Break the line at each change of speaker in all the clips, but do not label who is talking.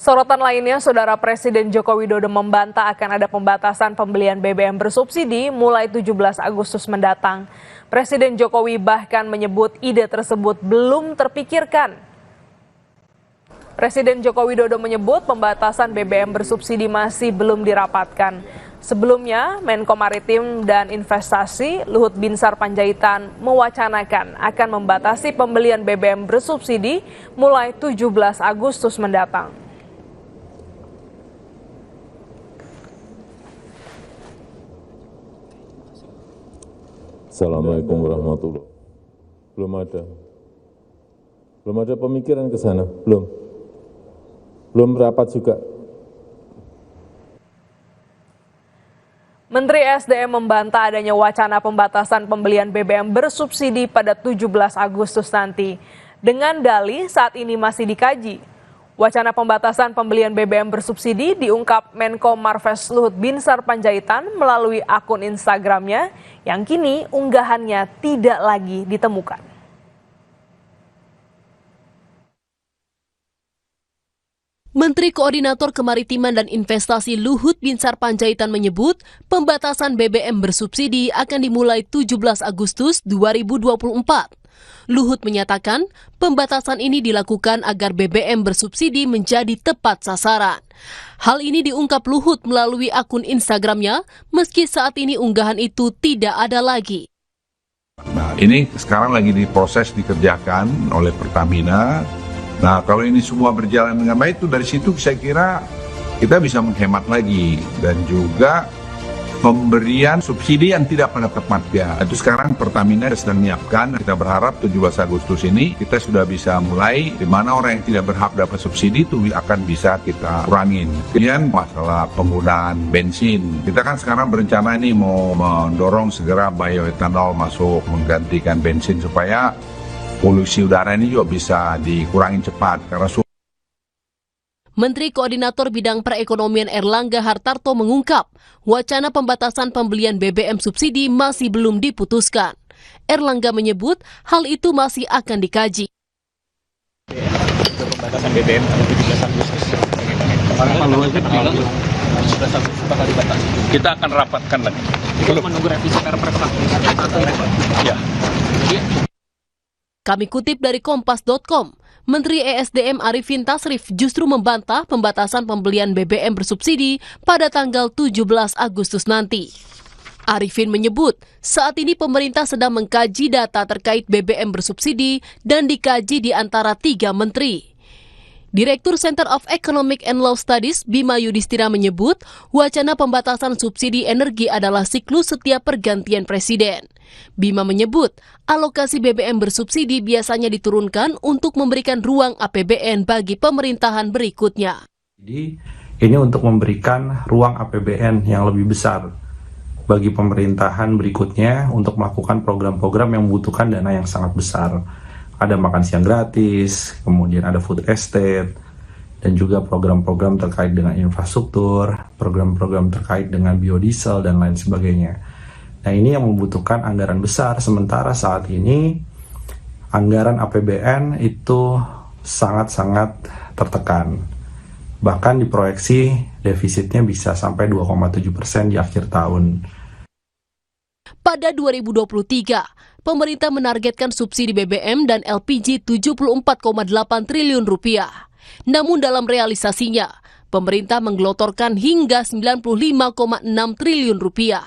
Sorotan lainnya, Saudara Presiden Joko Widodo membantah akan ada pembatasan pembelian BBM bersubsidi mulai 17 Agustus mendatang. Presiden Jokowi bahkan menyebut ide tersebut belum terpikirkan. Presiden Joko Widodo menyebut pembatasan BBM bersubsidi masih belum dirapatkan. Sebelumnya, Menko Maritim dan Investasi Luhut Binsar Panjaitan mewacanakan akan membatasi pembelian BBM bersubsidi mulai 17 Agustus mendatang.
Assalamualaikum warahmatullahi wabarakatuh. Belum ada pemikiran ke sana, belum rapat juga.
Menteri SDM membantah adanya wacana pembatasan pembelian BBM bersubsidi pada 17 Agustus nanti. Dengan dalih saat ini masih dikaji. Wacana pembatasan pembelian BBM bersubsidi diungkap Menko Marves Luhut Binsar Panjaitan melalui akun Instagramnya yang kini unggahannya tidak lagi ditemukan.
Menteri Koordinator Kemaritiman dan Investasi Luhut Binsar Panjaitan menyebut pembatasan BBM bersubsidi akan dimulai 17 Agustus 2024. Luhut menyatakan pembatasan ini dilakukan agar BBM bersubsidi menjadi tepat sasaran. Hal ini diungkap Luhut melalui akun Instagramnya meski saat ini unggahan itu tidak ada lagi.
Nah, ini sekarang lagi diproses dikerjakan oleh Pertamina. Nah, kalau ini semua berjalan dengan baik, itu dari situ saya kira kita bisa menghemat lagi dan juga pemberian subsidi yang tidak pada tempatnya. Itu sekarang Pertamina sedang menyiapkan. Kita berharap 17 Agustus ini kita sudah bisa mulai di mana orang yang tidak berhak dapat subsidi itu akan bisa kita kurangin. Kemudian masalah penggunaan bensin. Kita kan sekarang berencana ini mau mendorong segera bioetanol masuk menggantikan bensin supaya polusi udara ini juga bisa dikurangi cepat karena
Menteri Koordinator Bidang Perekonomian Erlangga Hartarto mengungkap wacana pembatasan pembelian BBM subsidi masih belum diputuskan. Erlangga menyebut hal itu masih akan dikaji.
Pembatasan BBM pada 17 Agustus. Pak Luhut bilang 17 Agustus bakal dibatasi. Kita akan rapatkan lagi. Itu menunggu revisi Perpres ya.
Kami kutip dari Kompas.com. Menteri ESDM Arifin Tasrif justru membantah pembatasan pembelian BBM bersubsidi pada tanggal 17 Agustus nanti. Arifin menyebut saat ini pemerintah sedang mengkaji data terkait BBM bersubsidi dan dikaji di antara 3 menteri. Direktur Center of Economic and Law Studies Bima Yudhistira menyebut wacana pembatasan subsidi energi adalah siklus setiap pergantian presiden. Bima menyebut alokasi BBM bersubsidi biasanya diturunkan untuk memberikan ruang APBN bagi pemerintahan berikutnya.
Jadi ini untuk memberikan ruang APBN yang lebih besar bagi pemerintahan berikutnya untuk melakukan program-program yang membutuhkan dana yang sangat besar. Ada makan siang gratis, kemudian ada food estate, dan juga program-program terkait dengan infrastruktur, program-program terkait dengan biodiesel, dan lain sebagainya. Nah, ini yang membutuhkan anggaran besar, sementara saat ini anggaran APBN itu sangat-sangat tertekan. Bahkan diproyeksi defisitnya bisa sampai 2,7% di akhir tahun.
Pada 2023, pemerintah menargetkan subsidi BBM dan LPG 74,8 triliun rupiah. Namun dalam realisasinya, pemerintah menggelontorkan hingga 95,6 triliun rupiah.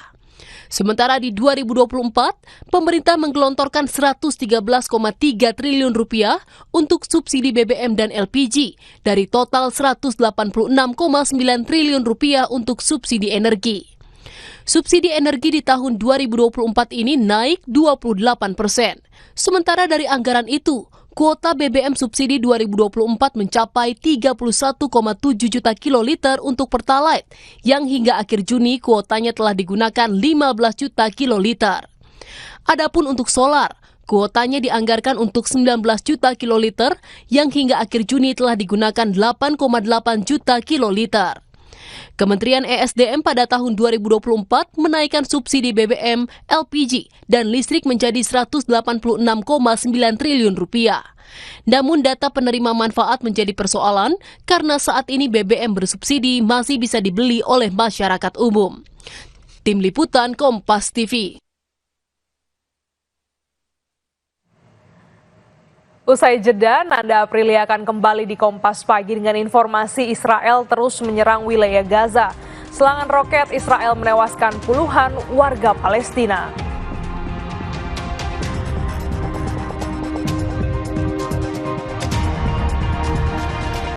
Sementara di 2024, pemerintah menggelontorkan 113,3 triliun rupiah untuk subsidi BBM dan LPG dari total 186,9 triliun rupiah untuk subsidi energi. Subsidi energi di tahun 2024 ini naik 28%. Sementara dari anggaran itu, kuota BBM subsidi 2024 mencapai 31,7 juta kiloliter untuk Pertalite, yang hingga akhir Juni kuotanya telah digunakan 15 juta kiloliter. Adapun untuk solar, kuotanya dianggarkan untuk 19 juta kiloliter, yang hingga akhir Juni telah digunakan 8,8 juta kiloliter. Kementerian ESDM pada tahun 2024 menaikkan subsidi BBM, LPG, dan listrik menjadi Rp186,9 triliun. Namun data penerima manfaat menjadi persoalan karena saat ini BBM bersubsidi masih bisa dibeli oleh masyarakat umum. Tim Liputan Kompas TV.
Usai jeda, Nanda Aprilia akan kembali di Kompas Pagi dengan informasi Israel terus menyerang wilayah Gaza. Serangan roket Israel menewaskan puluhan warga Palestina.